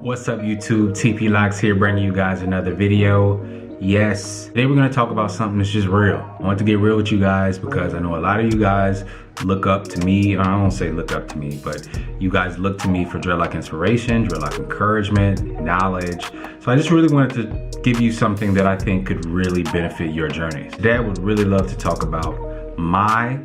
What's up YouTube, TP Locs here bringing you guys another video. Yes, today we're going to talk about something that's just real. I want to get real with you guys because I know a lot of you guys look up to me. I don't say look up to me, but you guys look to me for dreadlock inspiration, dreadlock encouragement, knowledge. So I just really wanted to give you something that I think could really benefit your journey. Today I would really love to talk about my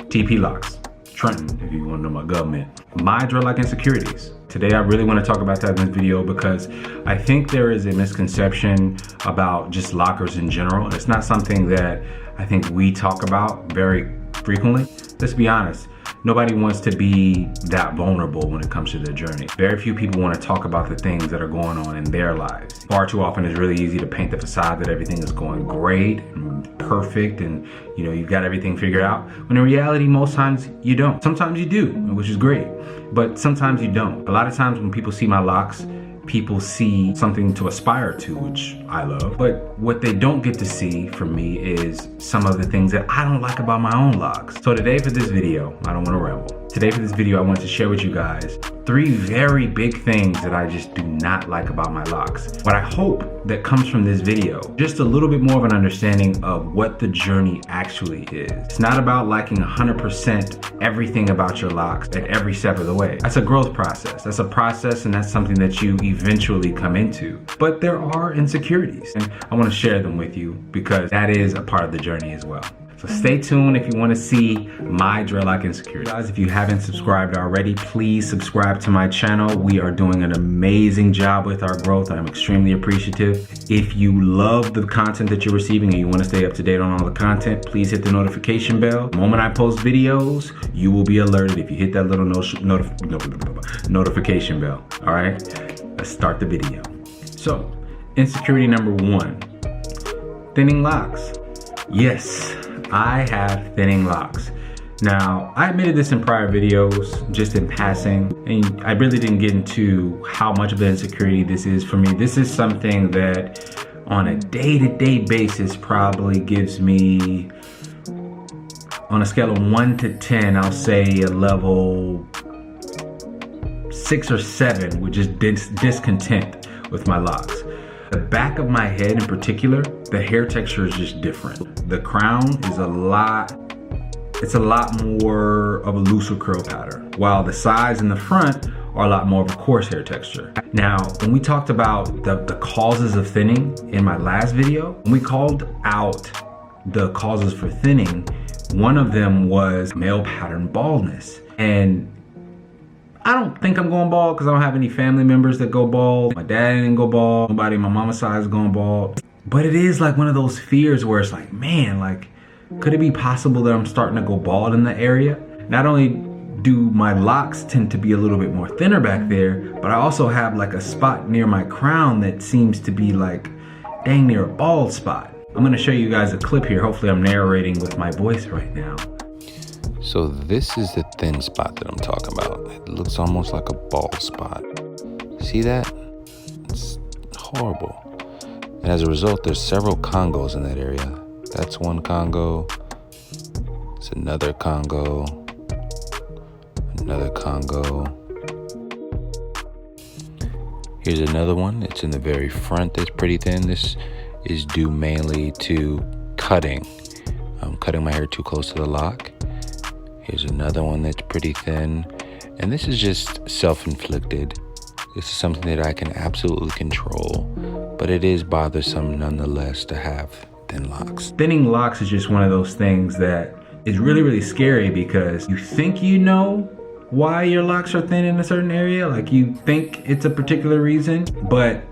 TP Locs, Trenton, if you want to know my government, my dreadlock insecurities. Today I really want to talk about that in this video because I think there is a misconception about just lockers in general. It's not something that I think we talk about very frequently. Let's be honest, nobody wants to be that vulnerable when it comes to their journey. Very few people want to talk about the things that are going on in their lives. Far too often it's really easy to paint the facade that everything is going great and perfect and you've got everything figured out, when in reality most times you don't. Sometimes you do, which is great, but sometimes you don't. A lot of times when people see my locks, people see something to aspire to, which I love. But what they don't get to see from me is some of the things that I don't like about my own locks. So today for this video, I don't want to ramble. Today for this video, I want to share with you guys 3 very big things that I just do not like about my locks. What I hope that comes from this video, just a little bit more of an understanding of what the journey actually is. It's not about liking 100% everything about your locks at every step of the way. That's a growth process. That's a process and that's something that you eventually come into. But there are insecurities and I want to share them with you because that is a part of the journey as well. So stay tuned if you want to see my dreadlock insecurities. Guys, if you haven't subscribed already, please subscribe to my channel. We are doing an amazing job with our growth. I'm extremely appreciative. If you love the content that you're receiving and you want to stay up to date on all the content, please hit the notification bell. The moment I post videos, you will be alerted if you hit that little notification bell. All right, let's start the video. So, insecurity number 1, thinning locks. Yes, I have thinning locks. Now, I admitted this in prior videos, just in passing, and I really didn't get into how much of an insecurity this is for me. This is something that on a day-to-day basis probably gives me, on a scale of 1 to 10, I'll say a level 6 or 7 with just discontent with my locks. The back of my head in particular, the hair texture is just different. The crown is it's a lot more of a looser curl pattern, while the sides and the front are a lot more of a coarse hair texture. Now, when we talked about the causes of thinning in my last video, when we called out the causes for thinning, one of them was male pattern baldness. And I don't think I'm going bald because I don't have any family members that go bald. My dad didn't go bald. Nobody on my mama's side is going bald. But it is like one of those fears where it's like, man, like, could it be possible that I'm starting to go bald in the area? Not only do my locks tend to be a little bit more thinner back there, but I also have like a spot near my crown that seems to be like dang near a bald spot. I'm gonna show you guys a clip here. Hopefully I'm narrating with my voice right now. So this is the thin spot that I'm talking about. It looks almost like a bald spot. See that? It's horrible. And as a result, there's several congos in that area. That's one congo. It's another congo. Another congo. Here's another one. It's in the very front that's pretty thin. This is due mainly to cutting. I'm cutting my hair too close to the lock. Here's another one that's pretty thin. And this is just self-inflicted. This is something that I can absolutely control, but it is bothersome nonetheless to have thin locks. Thinning locks is just one of those things that is really, really scary because you think you know why your locks are thin in a certain area. Like you think it's a particular reason, but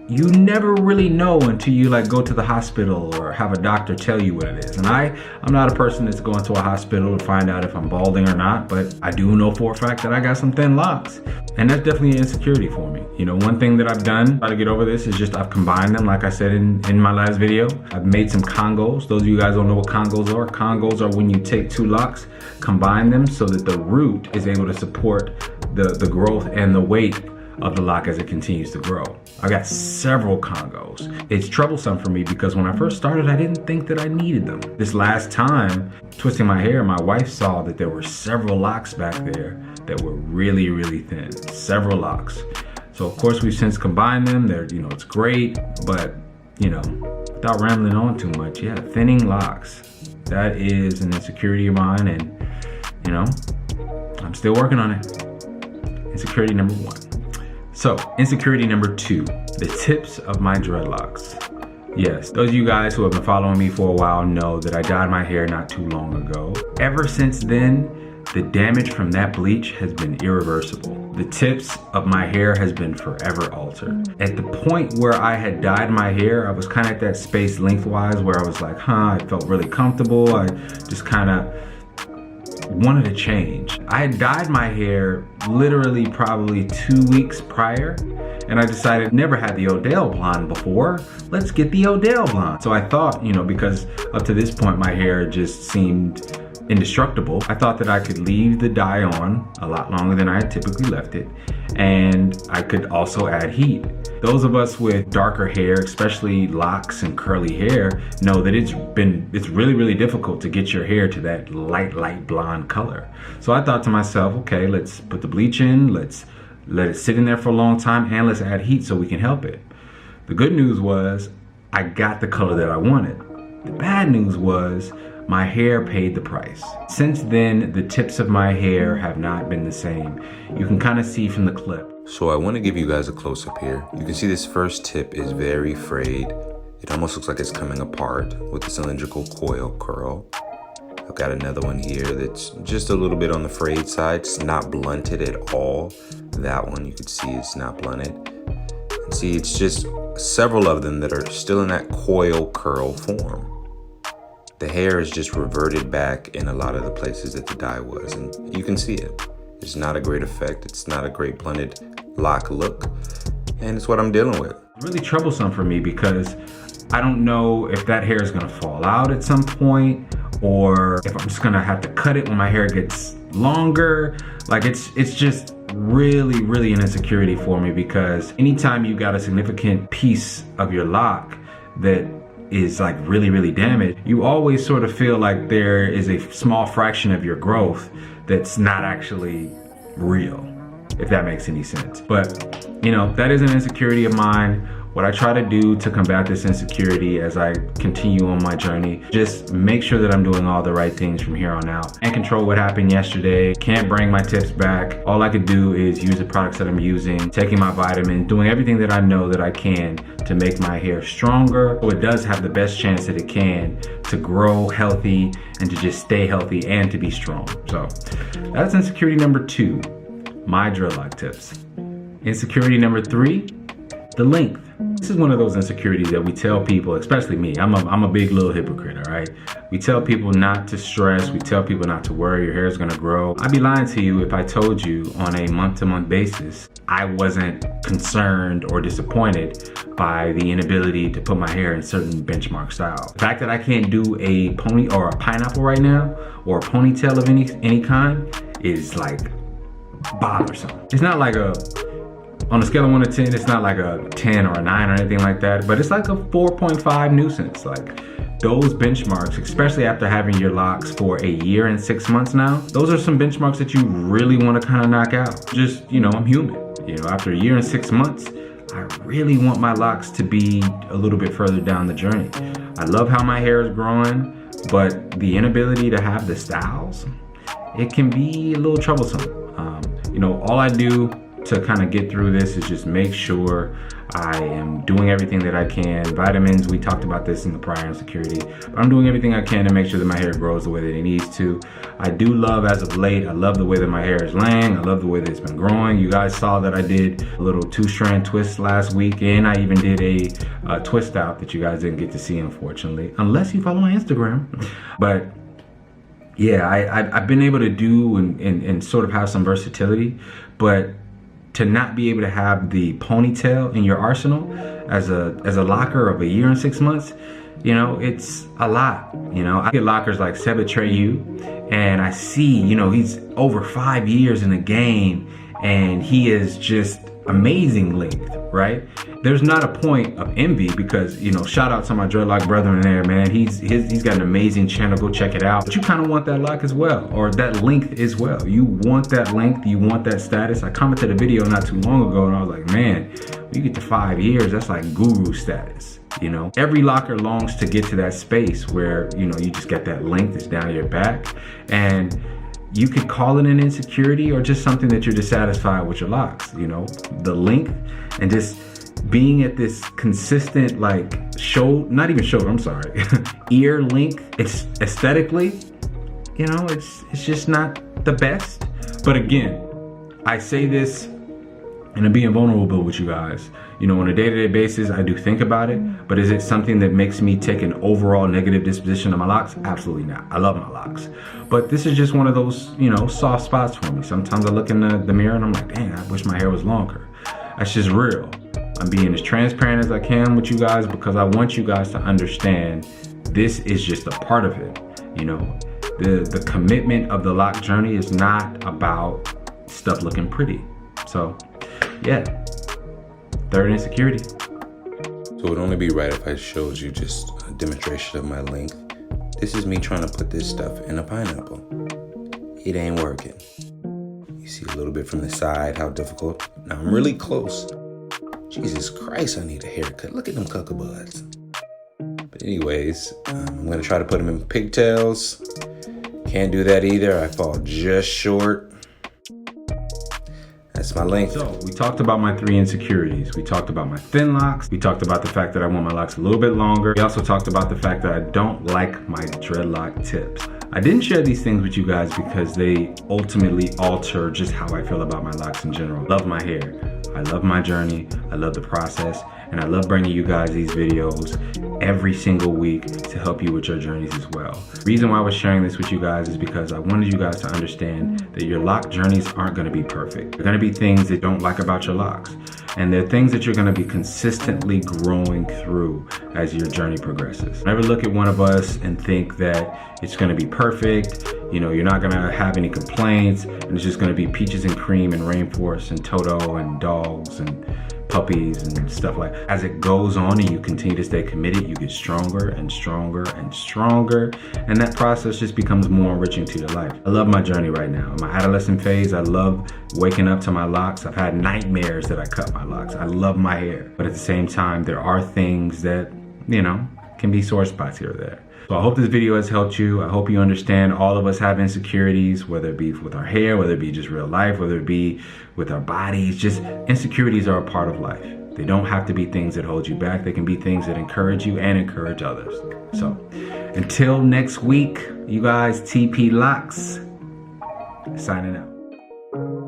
you never really know until you like go to the hospital or have a doctor tell you what it is. And I'm not a person that's going to a hospital to find out if I'm balding or not, but I do know for a fact that I got some thin locks. And that's definitely an insecurity for me. One thing that I've done to try to get over this is just I've combined them, like I said in my last video. I've made some congos. Those of you guys don't know what congos are. Congos are when you take 2 locks, combine them so that the root is able to support the growth and the weight of the lock as it continues to grow. I got several congos. It's troublesome for me because when I first started, I didn't think that I needed them. This last time, twisting my hair, my wife saw that there were several locks back there that were really, really thin. Several locks. So So of course we've since combined them. They're, you know, it's great, but you know, without rambling on too much, yeah, thinning locks. That is an insecurity of mine, and you know, I'm still working on it. Insecurity number 1. So insecurity number 2, the tips of my dreadlocks. Yes, those of you guys who have been following me for a while know that I dyed my hair not too long ago. Ever since then, the damage from that bleach has been irreversible. The tips of my hair has been forever altered. At the point where I had dyed my hair, I was kind of at that space lengthwise where I was like, I felt really comfortable. I just kind of wanted to change. I had dyed my hair literally probably 2 weeks prior, and I decided, never had the Odell blonde before, let's get the Odell blonde. So I thought, you know, because up to this point my hair just seemed indestructible, I thought that I could leave the dye on a lot longer than I had typically left it, and I could also add heat. Those of us with darker hair, especially locks and curly hair, know that it's really difficult to get your hair to that light blonde color. So I thought to myself, okay, let's put the bleach in, let's let it sit in there for a long time, and let's add heat so we can help it. The good news was I got the color that I wanted. The bad news was my hair paid the price. Since then, the tips of my hair have not been the same. You can kind of see from the clip. So I want to give you guys a close-up here. You can see this first tip is very frayed. It almost looks like it's coming apart with the cylindrical coil curl. I've got another one here that's just a little bit on the frayed side. It's not blunted at all. That one you can see it's not blunted. And see, it's just several of them that are still in that coil curl form. The hair is just reverted back in a lot of the places that the dye was, and you can see it. It's not a great effect. It's not a great blended lock look, and it's what I'm dealing with. It's really troublesome for me because I don't know if that hair is gonna fall out at some point, or if I'm just gonna have to cut it when my hair gets longer. Like it's just really an insecurity for me, because anytime you got a significant piece of your lock that is like really damaged, you always sort of feel like there is a small fraction of your growth that's not actually real, if that makes any sense. But you know, that is an insecurity of mine. What I try to do to combat this insecurity as I continue on my journey, just make sure that I'm doing all the right things from here on out. Can't control what happened yesterday, can't bring my tips back. All I could do is use the products that I'm using, taking my vitamin, doing everything that I know that I can to make my hair stronger, so it does have the best chance that it can to grow healthy and to just stay healthy and to be strong. So that's insecurity number 2, my dreadlock tips. Insecurity number 3, the length. This is one of those insecurities that we tell people, especially me. I'm a big little hypocrite, all right? We tell people not to stress. We tell people not to worry. Your hair is gonna grow. I'd be lying to you if I told you on a month-to-month basis I wasn't concerned or disappointed by the inability to put my hair in certain benchmark styles. The fact that I can't do a pony or a pineapple right now, or a ponytail of any kind, is like bothersome. It's not like on a scale of 1 to 10, it's not like a 10 or a 9 or anything like that, but it's like a 4.5 nuisance. Like those benchmarks, especially after having your locks for a year and 6 months now, those are some benchmarks that you really want to kind of knock out. Just, you know, I'm human. You know, after a year and 6 months, I really want my locks to be a little bit further down the journey. I love how my hair is growing, but the inability to have the styles, it can be a little troublesome. You know, all I do to kind of get through this is just make sure I am doing everything that I can. Vitamins, we talked about this in the prior insecurity, but I'm doing everything I can to make sure that my hair grows the way that it needs to. I do love, as of late, I love the way that my hair is laying. I love the way that it's been growing. You guys saw that I did a little 2-strand twist last week, and I even did a twist out that you guys didn't get to see, unfortunately, unless you follow my Instagram. But yeah, I've been able to do and sort of have some versatility, but to not be able to have the ponytail in your arsenal as a locker of a year and 6 months, you know, it's a lot. You know, I get lockers like Seba Treyu, and I see, you know, he's over 5 years in the game, and he is just amazing length, right? There's not a point of envy because, you know, shout out to my dreadlock brethren there, man. He's got an amazing channel. Go check it out. But you kind of want that lock as well, or that length as well. You want that length. You want that status. I commented a video not too long ago, and I was like, man, when you get to 5 years, that's like guru status. You know, every locker longs to get to that space where, you know, you just get that length that's down your back, and you could call it an insecurity or just something that you're dissatisfied with your locks. You know, the length and just being at this consistent, like, not even shoulder, I'm sorry, ear length. It's aesthetically, you know, it's just not the best. But again, I say this and I'm being vulnerable with you guys. You know, on a day-to-day basis, I do think about it, but is it something that makes me take an overall negative disposition of my locks? Absolutely not. I love my locks. But this is just one of those, you know, soft spots for me. Sometimes I look in the mirror and I'm like, dang, I wish my hair was longer. That's just real. I'm being as transparent as I can with you guys because I want you guys to understand this is just a part of it. You know, the commitment of the lock journey is not about stuff looking pretty. So, yeah. Third insecurity. So it would only be right if I showed you just a demonstration of my length. This is me trying to put this stuff in a pineapple. It ain't working. You see a little bit from the side, how difficult. Now I'm really close. Jesus Christ, I need a haircut. Look at them cuckabuds. But anyways, I'm gonna try to put them in pigtails. Can't do that either. I fall just short. That's my length. So we talked about my 3 insecurities. We talked about my thin locks. We talked about the fact that I want my locks a little bit longer. We also talked about the fact that I don't like my dreadlock tips. I didn't share these things with you guys because they ultimately alter just how I feel about my locks in general. Love my hair. I love my journey. I love the process. And I love bringing you guys these videos every single week to help you with your journeys as well. The reason why I was sharing this with you guys is because I wanted you guys to understand that your lock journeys aren't gonna be perfect. There are gonna be things that you don't like about your locks. And they're things that you're gonna be consistently growing through as your journey progresses. Never look at one of us and think that it's gonna be perfect. You know, you're not gonna have any complaints, and it's just gonna be peaches and cream and rainforest and Toto and dogs and puppies and stuff like that. As it goes on and you continue to stay committed, you get stronger and stronger and stronger, and that process just becomes more enriching to your life. I love my journey right now. In my adolescent phase, I love waking up to my locks. I've had nightmares that I cut my locks. I love my hair. But at the same time, there are things that, you know, can be sore spots here or there. So I hope this video has helped you. I hope you understand all of us have insecurities, whether it be with our hair, whether it be just real life, whether it be with our bodies. Just insecurities are a part of life. They don't have to be things that hold you back. They can be things that encourage you and encourage others. So until next week, you guys, TP Locs, signing out.